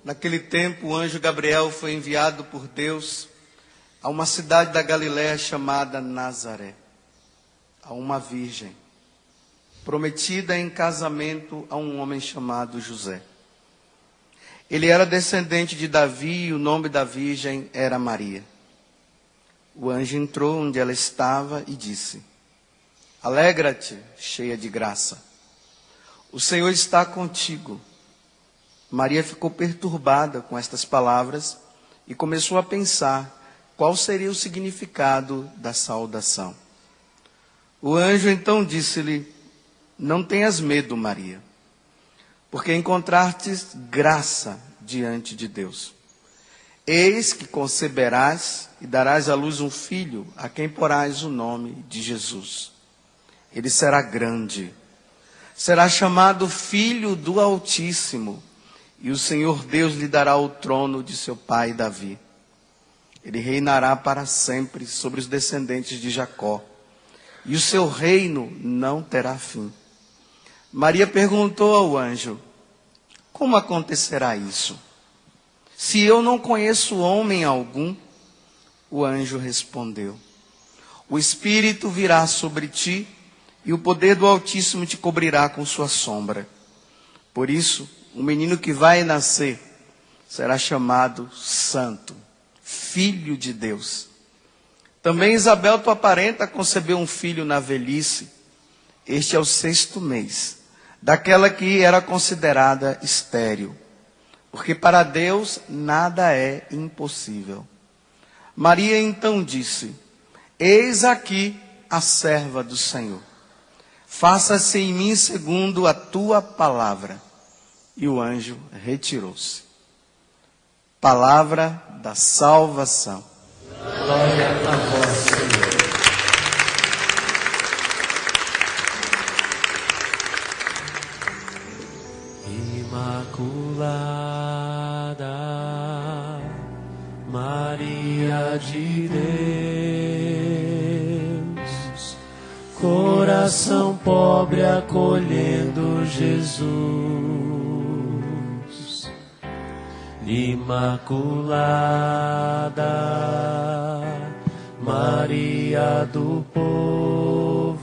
Naquele tempo, o anjo Gabriel foi enviado por Deus a uma cidade da Galiléia chamada Nazaré, a uma virgem, prometida em casamento a um homem chamado José. Ele era descendente de Davi e o nome da virgem era Maria. O anjo entrou onde ela estava e disse: Alegra-te, cheia de graça. O Senhor está contigo. Maria ficou perturbada com estas palavras e começou a pensar qual seria o significado da saudação. O anjo então disse-lhe: Não tenhas medo, Maria, porque encontrastes graça diante de Deus. Eis que conceberás e darás à luz um filho, a quem porás o nome de Jesus. Ele será grande, será chamado Filho do Altíssimo, e o Senhor Deus lhe dará o trono de seu pai Davi. Ele reinará para sempre sobre os descendentes de Jacó, e o seu reino não terá fim. Maria perguntou ao anjo: Como acontecerá isso? Se eu não conheço homem algum? O anjo respondeu: O Espírito virá sobre ti, e o poder do Altíssimo te cobrirá com sua sombra. Por isso, o menino que vai nascer será chamado Santo, Filho de Deus. Também Isabel, tua parenta, concebeu um filho na velhice. Este é o 6º mês, daquela que era considerada estéril, porque para Deus nada é impossível. Maria então disse: Eis aqui a serva do Senhor. Faça-se em mim segundo a tua palavra. E o anjo retirou-se. Palavra da salvação. Glória a vós, Senhor. Imaculada Maria de Deus, coração pobre acolhendo Jesus. Imaculada Maria do povo,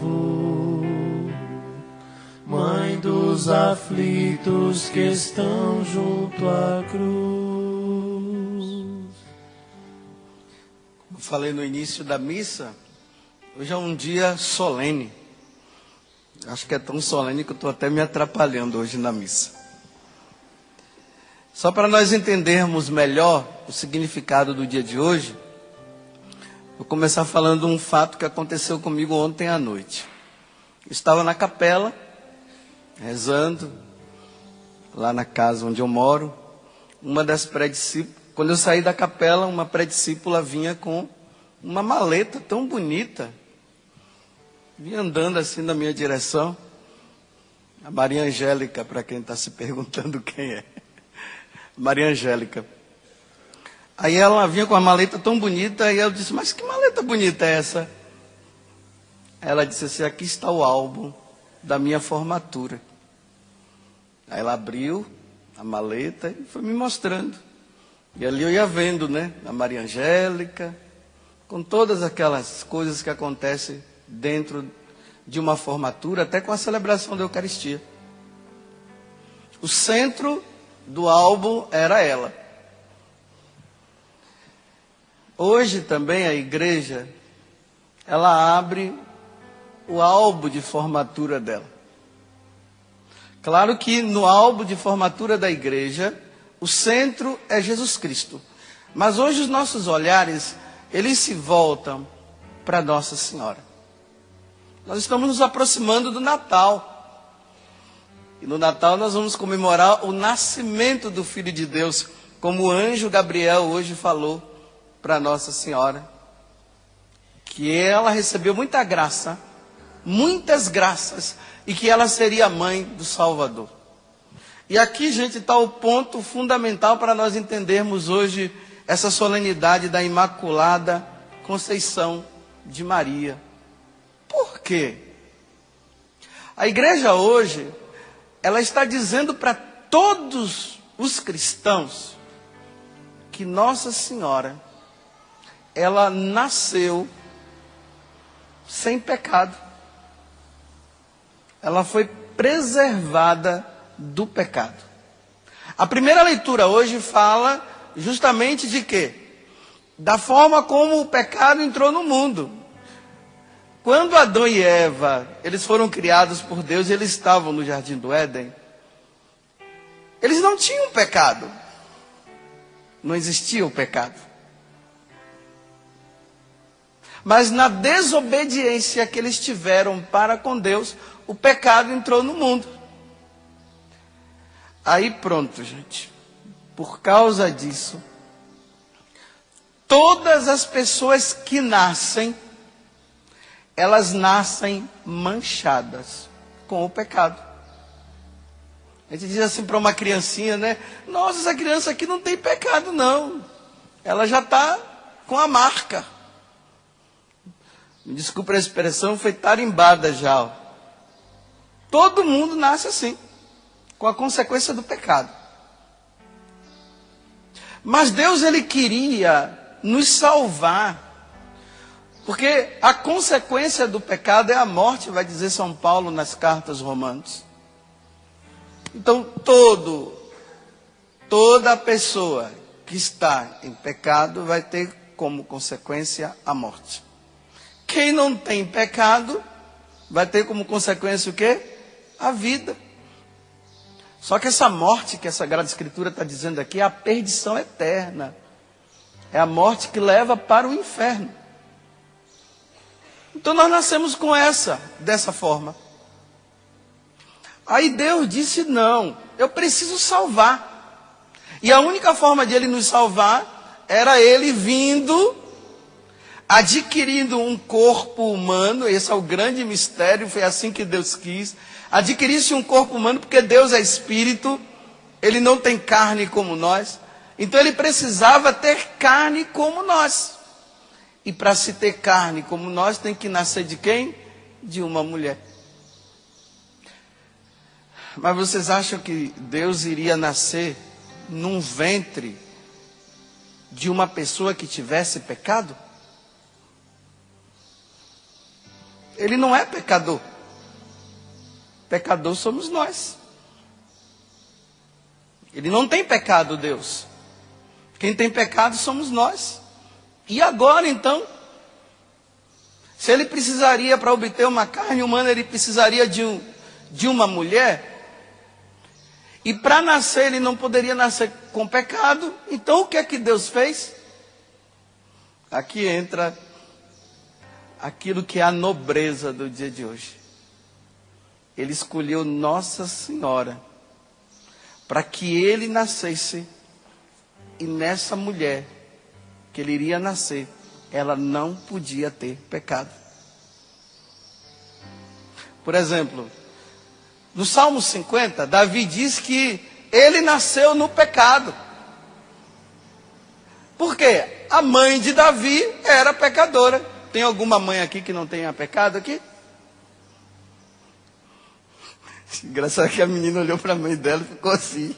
Mãe dos aflitos que estão junto à cruz. Como falei no início da missa, hoje é um dia solene. Acho que é tão solene que eu estou até me atrapalhando hoje na missa. Só para nós entendermos melhor o significado do dia de hoje, vou começar falando um fato que aconteceu comigo ontem à noite. Eu estava na capela, rezando, lá na casa onde eu moro. Uma das pré-discípulas, quando eu saí da capela, uma pré-discípula vinha com uma maleta tão bonita, vinha andando assim na minha direção. A Maria Angélica, para quem está se perguntando quem é. Maria Angélica. Aí ela vinha com uma maleta tão bonita, e eu disse: Mas que maleta bonita é essa? Ela disse assim: Aqui está o álbum da minha formatura. Aí ela abriu a maleta e foi me mostrando. E ali eu ia vendo, né, a Maria Angélica, com todas aquelas coisas que acontecem dentro de uma formatura, até com a celebração da Eucaristia. O centro do álbum era ela. Hoje também a igreja, ela abre o álbum de formatura dela. Claro que no álbum de formatura da igreja, o centro é Jesus Cristo. Mas hoje os nossos olhares, eles se voltam para Nossa Senhora. Nós estamos nos aproximando do Natal. E no Natal nós vamos comemorar o nascimento do Filho de Deus, como o anjo Gabriel hoje falou para Nossa Senhora. Que ela recebeu muita graça, muitas graças, e que ela seria a mãe do Salvador. E aqui, gente, está o ponto fundamental para nós entendermos hoje essa solenidade da Imaculada Conceição de Maria. Por quê? A igreja hoje, ela está dizendo para todos os cristãos que Nossa Senhora, ela nasceu sem pecado. Ela foi preservada do pecado. A primeira leitura hoje fala justamente de quê? Da forma como o pecado entrou no mundo. Quando Adão e Eva, eles foram criados por Deus e eles estavam no Jardim do Éden, eles não tinham pecado. Não existia o pecado. Mas na desobediência que eles tiveram para com Deus, o pecado entrou no mundo. Aí pronto, gente. Por causa disso, todas as pessoas que nascem, elas nascem manchadas com o pecado. A gente diz assim para uma criancinha, né? Nossa, essa criança aqui não tem pecado, não. Ela já está com a marca. Me desculpe a expressão, foi tarimbada já. Ó. Todo mundo nasce assim, com a consequência do pecado. Mas Deus, Ele queria nos salvar. Porque a consequência do pecado é a morte, vai dizer São Paulo nas cartas Romanos. Então, toda pessoa que está em pecado vai ter como consequência a morte. Quem não tem pecado vai ter como consequência o quê? A vida. Só que essa morte que a Sagrada Escritura está dizendo aqui é a perdição eterna. É a morte que leva para o inferno. Então nós nascemos com dessa forma. Aí Deus disse, não, eu preciso salvar. E a única forma de Ele nos salvar era Ele vindo, adquirindo um corpo humano. Esse é o grande mistério, foi assim que Deus quis. Adquirisse um corpo humano, porque Deus é espírito, Ele não tem carne como nós. Então Ele precisava ter carne como nós. E para se ter carne como nós, tem que nascer de quem? De uma mulher. Mas vocês acham que Deus iria nascer num ventre de uma pessoa que tivesse pecado? Ele não é pecador. Pecador somos nós. Ele não tem pecado, Deus. Quem tem pecado somos nós. E agora então, se Ele precisaria para obter uma carne humana, Ele precisaria de uma mulher. E para nascer, Ele não poderia nascer com pecado. Então o que é que Deus fez? Aqui entra aquilo que é a nobreza do dia de hoje. Ele escolheu Nossa Senhora para que Ele nascesse. E nessa mulher que Ele iria nascer, ela não podia ter pecado. Por exemplo, no Salmo 50, Davi diz que ele nasceu no pecado. Por quê? A mãe de Davi era pecadora. Tem alguma mãe aqui que não tenha pecado aqui? Engraçado que a menina olhou para a mãe dela e ficou assim.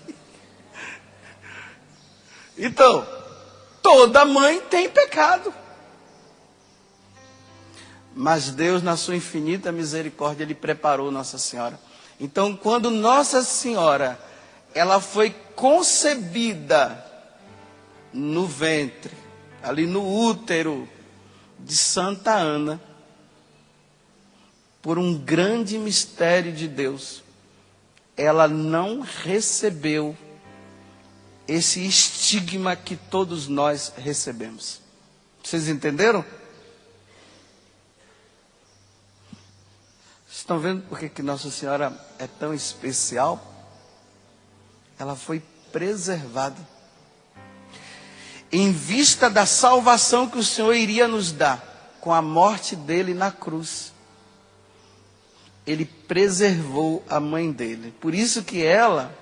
Então, toda mãe tem pecado. Mas Deus, na sua infinita misericórdia, Ele preparou Nossa Senhora. Então, quando Nossa Senhora, ela foi concebida no ventre, ali no útero de Santa Ana, por um grande mistério de Deus, ela não recebeu esse estigma que todos nós recebemos. Vocês entenderam? Estão vendo por que Nossa Senhora é tão especial? Ela foi preservada. Em vista da salvação que o Senhor iria nos dar, com a morte dele na cruz, Ele preservou a mãe dele. Por isso que ela